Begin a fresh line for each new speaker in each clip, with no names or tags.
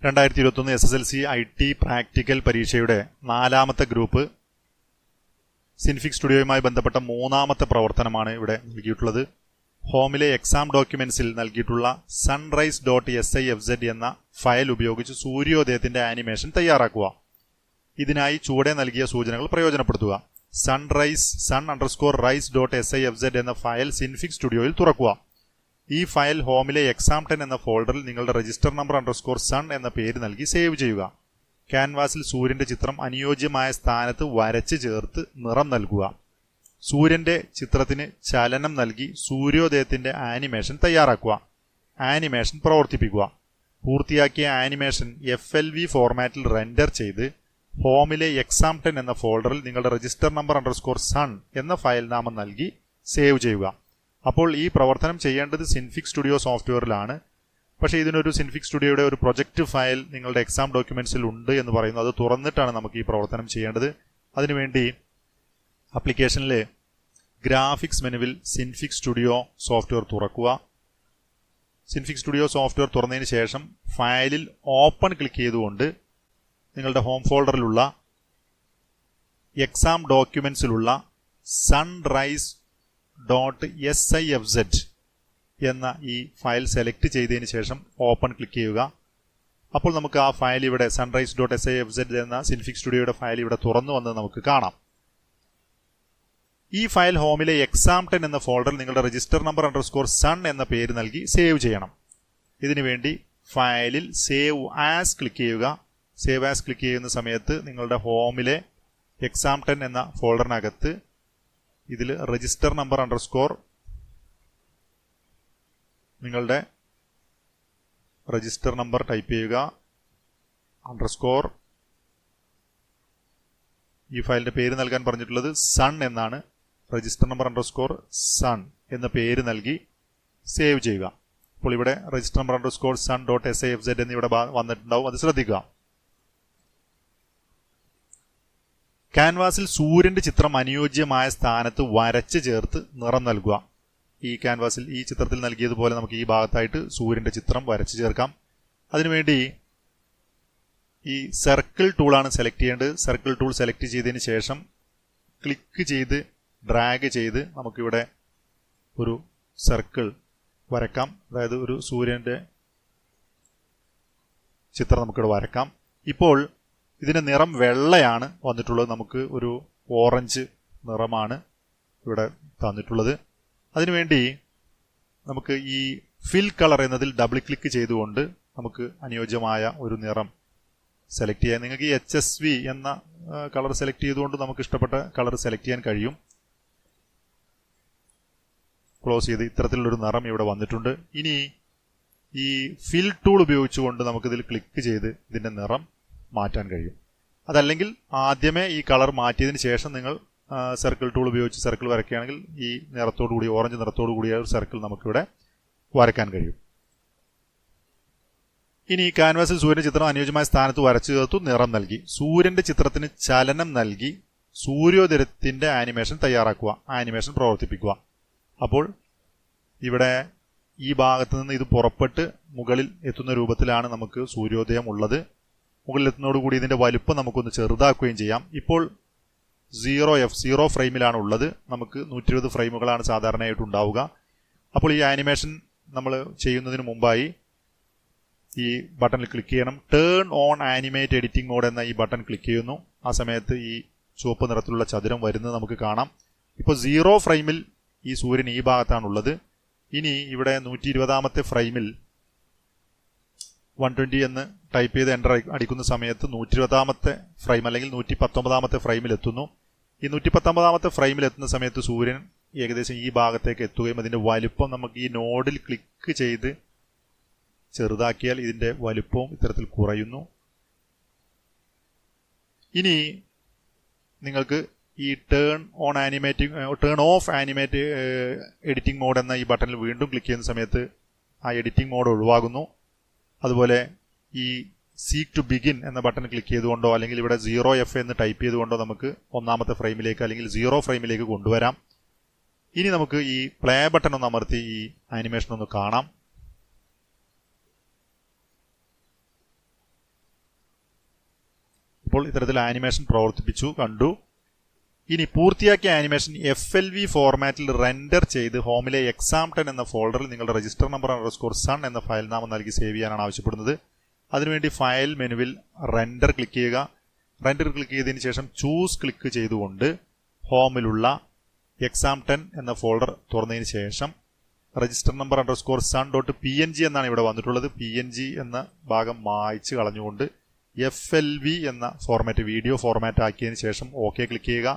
2021 SSLC IT practical പരീക്ഷയുടെ 4ാമത്തെ group Synfig സ്റ്റുഡിയോയുമായി ബന്ധപ്പെട്ട 3ാമത്തെ പ്രവർത്തനമാണ് ഇവിടെ നൽകിയിട്ടുള്ളത്. ഹോമിലെ എക്സാം ഡോക്യുമെന്റ്സിൽ നൽകിയിട്ടുള്ള sunrise.sifz എന്ന ഫയൽ ഉപയോഗിച്ച് സൂര്യോദയത്തിന്റെ ആനിമേഷൻ തയ്യാറാക്കുക. ഇതിനായി ചുവടെ നൽകിയ സൂചനകൾ പ്രയോജനപ്പെടുത്തുക. sun_rise.sifz എന്ന ഫയൽ സിൻഫിക് സ്റ്റുഡിയോയിൽ തുറക്കുക. ഈ ഫയൽ ഹോമിലെ exam10 എന്ന ഫോൾഡറിൽ നിങ്ങളുടെ രജിസ്റ്റർ നമ്പർ _sun എന്ന പേര് നൽകി സേവ് ചെയ്യുക. ക്യാൻവാസിൽ സൂര്യന്റെ ചിത്രം അനുയോജ്യമായ സ്ഥാനത്ത് വരച്ച് ചേർത്ത് നിറം നൽകുക. സൂര്യന്റെ ചിത്രത്തിന് ചലനം നൽകി സൂര്യോദയത്തിന്റെ ആനിമേഷൻ തയ്യാറാക്കുക. ആനിമേഷൻ പ്രവർത്തിപ്പിക്കുക. പൂർത്തിയാക്കിയ ആനിമേഷൻ FLV ഫോർമാറ്റിൽ റെൻഡർ ചെയ്ത് ഹോമിലെ exam10 എന്ന ഫോൾഡറിൽ നിങ്ങളുടെ രജിസ്റ്റർ നമ്പർ _sun എന്ന ഫയൽ നാമം നൽകി സേവ് ചെയ്യുക. അപ്പോൾ ഈ പ്രവർത്തനം ചെയ്യേണ്ടത് സിൻഫിക് സ്റ്റുഡിയോ സോഫ്റ്റ്വെയറിലാണ്. പക്ഷേ ഇതിനൊരു സിൻഫിക് സ്റ്റുഡിയോയുടെ ഒരു പ്രൊജക്റ്റ് ഫയൽ നിങ്ങളുടെ എക്സാം ഡോക്യുമെന്റ്സിൽ ഉണ്ട് എന്ന് പറയുന്നു. അത് തുറന്നിട്ടാണ് നമുക്ക് ഈ പ്രവർത്തനം ചെയ്യേണ്ടത്. അതിനുവേണ്ടി ആപ്ലിക്കേഷനിലെ ഗ്രാഫിക്സ് മെനുവിൽ സിൻഫിക് സ്റ്റുഡിയോ സോഫ്റ്റ്വെയർ തുറക്കുക. സിൻഫിക് സ്റ്റുഡിയോ സോഫ്റ്റ്വെയർ തുറന്നതിന് ശേഷം ഫയലിൽ ഓപ്പൺ ക്ലിക്ക് ചെയ്തുകൊണ്ട് നിങ്ങളുടെ ഹോം ഫോൾഡറിലുള്ള എക്സാം ഡോക്യുമെന്റ്സിലുള്ള sunrise.sifz എന്ന ഈ ഫയൽ സെലക്ട് ചെയ്തതിന് ശേഷം ഓപ്പൺ ക്ലിക്ക് ചെയ്യുക. അപ്പോൾ നമുക്ക് ആ ഫയൽ ഇവിടെ sunrise.sifz എന്ന സിൻഫിക് സ്റ്റുഡിയോയുടെ ഫയൽ ഇവിടെ തുറന്നു വന്നത് നമുക്ക് കാണാം. ഈ ഫയൽ ഹോമിലെ exam10 എന്ന ഫോൾഡറിൽ നിങ്ങളുടെ രജിസ്റ്റർ നമ്പർ _sun എന്ന പേര് നൽകി സേവ് ചെയ്യണം. ഇതിനുവേണ്ടി ഫയലിൽ സേവ് ആസ് ക്ലിക്ക് ചെയ്യുക. സേവ് ആസ് ക്ലിക്ക് ചെയ്യുന്ന സമയത്ത് നിങ്ങളുടെ ഹോമിലെ exam10 എന്ന ഫോൾഡറിനകത്ത് ഇതിൽ രജിസ്റ്റർ നമ്പർ നിങ്ങളുടെ രജിസ്റ്റർ നമ്പർ ടൈപ്പ് ചെയ്യുക. _ ഈ ഫയലിന്റെ പേര് നൽകാൻ പറഞ്ഞിട്ടുള്ളത് സൺ എന്നാണ്. രജിസ്റ്റർ നമ്പർ _sun എന്ന പേര് നൽകി സേവ് ചെയ്യുക. അപ്പോൾ ഇവിടെ രജിസ്റ്റർ നമ്പർ _sun.sifz എന്നിവിടെ വന്നിട്ടുണ്ടാവും. അത് ശ്രദ്ധിക്കുക. ക്യാൻവാസിൽ സൂര്യന്റെ ചിത്രം അനുയോജ്യമായ സ്ഥാനത്ത് വരച്ച് ചേർത്ത് നിറം നൽകുക. ഈ ക്യാൻവാസിൽ ഈ ചിത്രത്തിൽ നൽകിയതുപോലെ നമുക്ക് ഈ ഭാഗത്തായിട്ട് സൂര്യന്റെ ചിത്രം വരച്ച് ചേർക്കാം. അതിനുവേണ്ടി ഈ സർക്കിൾ ടൂളാണ് സെലക്ട് ചെയ്യേണ്ടത്. സർക്കിൾ ടൂൾ സെലക്ട് ചെയ്തതിന് ശേഷം ക്ലിക്ക് ചെയ്ത് ഡ്രാഗ് ചെയ്ത് നമുക്കിവിടെ ഒരു സർക്കിൾ വരക്കാം. അതായത് ഒരു സൂര്യന്റെ ചിത്രം നമുക്കിവിടെ വരക്കാം. ഇപ്പോൾ ഇതിന്റെ നിറം വെള്ളയാണ് വന്നിട്ടുള്ളത്. നമുക്ക് ഒരു ഓറഞ്ച് നിറമാണ് ഇവിടെ തന്നിട്ടുള്ളത്. അതിനുവേണ്ടി നമുക്ക് ഈ ഫിൽ കളർ എന്നതിൽ ഡബിൾ ക്ലിക്ക് ചെയ്തുകൊണ്ട് നമുക്ക് അനുയോജ്യമായ ഒരു നിറം സെലക്ട് ചെയ്യാം. നിങ്ങൾക്ക് ഈ HSV എന്ന കളർ സെലക്ട് ചെയ്തുകൊണ്ട് നമുക്ക് ഇഷ്ടപ്പെട്ട കളർ സെലക്ട് ചെയ്യാൻ കഴിയും. ക്ലോസ് ചെയ്ത് ഇത്തരത്തിലുള്ളൊരു നിറം ഇവിടെ വന്നിട്ടുണ്ട്. ഇനി ഈ ഫിൽ ടൂൾ ഉപയോഗിച്ചുകൊണ്ട് നമുക്കിതിൽ ക്ലിക്ക് ചെയ്ത് ഇതിന്റെ നിറം മാറ്റാൻ കഴിയും. അതല്ലെങ്കിൽ ആദ്യമേ ഈ കളർ മാറ്റിയതിന് ശേഷം നിങ്ങൾ സർക്കിൾ ടൂൾ ഉപയോഗിച്ച് സർക്കിൾ വരയ്ക്കുകയാണെങ്കിൽ ഈ നിറത്തോടു കൂടി ഓറഞ്ച് നിറത്തോടു കൂടിയ ഒരു സർക്കിൾ നമുക്കിവിടെ വരയ്ക്കാൻ കഴിയും. ഇനി ക്യാൻവാസിൽ സൂര്യന്റെ ചിത്രം അനുയോജ്യമായ സ്ഥാനത്ത് വരച്ചു ചേർത്തു നിറം നൽകി സൂര്യന്റെ ചിത്രത്തിന് ചലനം നൽകി സൂര്യോദയത്തിന്റെ ആനിമേഷൻ തയ്യാറാക്കുക. ആനിമേഷൻ പ്രവർത്തിപ്പിക്കുക. അപ്പോൾ ഇവിടെ ഈ ഭാഗത്ത് നിന്ന് ഇത് പുറപ്പെട്ട് മുകളിൽ എത്തുന്ന രൂപത്തിലാണ് നമുക്ക് സൂര്യോദയം ഉള്ളത്. മുകളിലെത്തുന്നതോടുകൂടി ഇതിന്റെ വലുപ്പം നമുക്കൊന്ന് ചെറുതാക്കുകയും ചെയ്യാം. ഇപ്പോൾ 0 ഫ്രെയിമിലാണ് ഉള്ളത്. നമുക്ക് 120 ഫ്രെയിമുകളാണ് സാധാരണയായിട്ട് ഉണ്ടാവുക. അപ്പോൾ ഈ ആനിമേഷൻ നമ്മൾ ചെയ്യുന്നതിന് മുമ്പായി ഈ ബട്ടണിൽ ക്ലിക്ക് ചെയ്യണം. Turn on animate editing mode എന്ന ഈ ബട്ടൺ ക്ലിക്ക് ചെയ്യുന്നു. ആ സമയത്ത് ഈ ചുവപ്പ് നിറത്തിലുള്ള ചതുരം വരുന്നത് നമുക്ക് കാണാം. ഇപ്പോൾ 0 ഫ്രെയിമിൽ ഈ സൂര്യൻ ഈ ഭാഗത്താണുള്ളത്. ഇനി ഇവിടെ 120ാമത്തെ ഫ്രെയിമിൽ 120 എന്ന് ടൈപ്പ് ചെയ്ത് എൻ്റർ അടിക്കുന്ന സമയത്ത് 120ാമത്തെ ഫ്രെയിം അല്ലെങ്കിൽ 119ാമത്തെ ഫ്രെയിമിൽ എത്തുന്നു. ഈ 119ാമത്തെ ഫ്രെയിമിൽ എത്തുന്ന സമയത്ത് സൂര്യൻ ഏകദേശം ഈ ഭാഗത്തേക്ക് എത്തുകയും അതിന്റെ വലുപ്പം നമുക്ക് ഈ നോഡിൽ ക്ലിക്ക് ചെയ്ത് ചെറുതാക്കിയാൽ ഇതിന്റെ വലുപ്പവും ഇത്തരത്തിൽ കുറയുന്നു. ഇനി നിങ്ങൾക്ക് ഈ turn off animate editing mode എന്ന ഈ ബട്ടണിൽ വീണ്ടും ക്ലിക്ക് ചെയ്യുന്ന സമയത്ത് ആ എഡിറ്റിംഗ് മോഡ് ഒഴിവാകുന്നു. അതുപോലെ ഈ സീക്ക് ടു ബിഗിൻ എന്ന ബട്ടൺ ക്ലിക്ക് ചെയ്തുകൊണ്ടോ അല്ലെങ്കിൽ ഇവിടെ 0F എന്ന് ടൈപ്പ് ചെയ്തുകൊണ്ടോ നമുക്ക് 1ാമത്തെ ഫ്രെയിമിലേക്ക് അല്ലെങ്കിൽ 0 ഫ്രെയിമിലേക്ക് കൊണ്ടുവരാം. ഇനി നമുക്ക് ഈ പ്ലേ ബട്ടൺ ഒന്ന് അമർത്തി ഈ ആനിമേഷൻ ഒന്ന് കാണാം. നമ്മളിപ്പോൾ ഇത്തരത്തിൽ ആനിമേഷൻ പ്രവർത്തിപ്പിച്ചു കണ്ടു. ഇനി പൂർത്തിയാക്കിയ ആനിമേഷൻ FLV ഫോർമാറ്റിൽ റെൻഡർ ചെയ്ത് ഹോമിലെ exam10 എന്ന ഫോൾഡറിൽ നിങ്ങളുടെ രജിസ്റ്റർ നമ്പർ _sun എന്ന ഫയൽ നാമം നൽകി സേവ് ചെയ്യാനാണ് ആവശ്യപ്പെടുന്നത്. അതിനുവേണ്ടി ഫയൽ മെനുവിൽ റെൻഡർ ക്ലിക്ക് ചെയ്യുക. റെൻഡർ ക്ലിക്ക് ചെയ്തതിന് ശേഷം ചൂസ് ക്ലിക്ക് ചെയ്തുകൊണ്ട് ഹോമിലുള്ള exam10 എന്ന ഫോൾഡർ തുറന്നതിന് ശേഷം രജിസ്റ്റർ നമ്പർ _sun.png എന്നാണ് ഇവിടെ വന്നിട്ടുള്ളത്. PNG എന്ന ഭാഗം മായ്ച്ച് കളഞ്ഞുകൊണ്ട് FLV എന്ന ഫോർമാറ്റ് വീഡിയോ ഫോർമാറ്റ് ആക്കിയതിന് ശേഷം ഓക്കെ ക്ലിക്ക് ചെയ്യുക.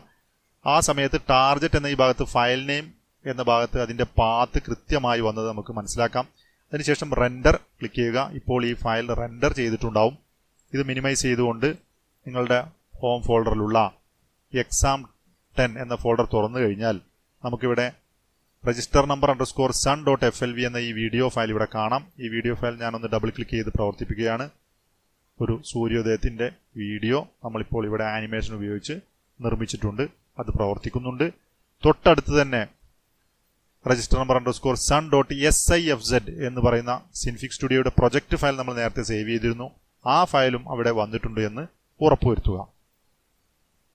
ആ സമയത്ത് ടാർഗറ്റ് എന്ന ഈ ഭാഗത്ത് ഫയൽ നെയിം എന്ന ഭാഗത്ത് അതിൻ്റെ പാത്ത് കൃത്യമായി വന്നത് നമുക്ക് മനസ്സിലാക്കാം. അതിനുശേഷം റെൻഡർ ക്ലിക്ക് ചെയ്യുക. ഇപ്പോൾ ഈ ഫയൽ റെൻഡർ ചെയ്തിട്ടുണ്ടാവും. ഇത് മിനിമൈസ് ചെയ്തുകൊണ്ട് നിങ്ങളുടെ ഹോം ഫോൾഡറിലുള്ള exam10 എന്ന ഫോൾഡർ തുറന്നു കഴിഞ്ഞാൽ നമുക്കിവിടെ രജിസ്റ്റർ നമ്പർ _sun.flv എന്ന ഈ വീഡിയോ ഫയൽ ഇവിടെ കാണാം. ഈ വീഡിയോ ഫയൽ ഞാനൊന്ന് ഡബിൾ ക്ലിക്ക് ചെയ്ത് പ്രവർത്തിപ്പിക്കുകയാണ്. ഒരു സൂര്യോദയത്തിൻ്റെ വീഡിയോ നമ്മളിപ്പോൾ ഇവിടെ ആനിമേഷൻ ഉപയോഗിച്ച് നിർമ്മിച്ചിട്ടുണ്ട്. അത് പ്രവർത്തിക്കുന്നുണ്ട്. തൊട്ടടുത്ത് തന്നെ രജിസ്റ്റർ നമ്പർ _sun.sifz എന്ന് പറയുന്ന സിൻഫിക് സ്റ്റുഡിയോയുടെ പ്രൊജക്ട് ഫയൽ നമ്മൾ നേരത്തെ സേവ് ചെയ്തിരുന്നു. ആ ഫയലും അവിടെ വന്നിട്ടുണ്ട് എന്ന് ഉറപ്പുവരുത്തുക.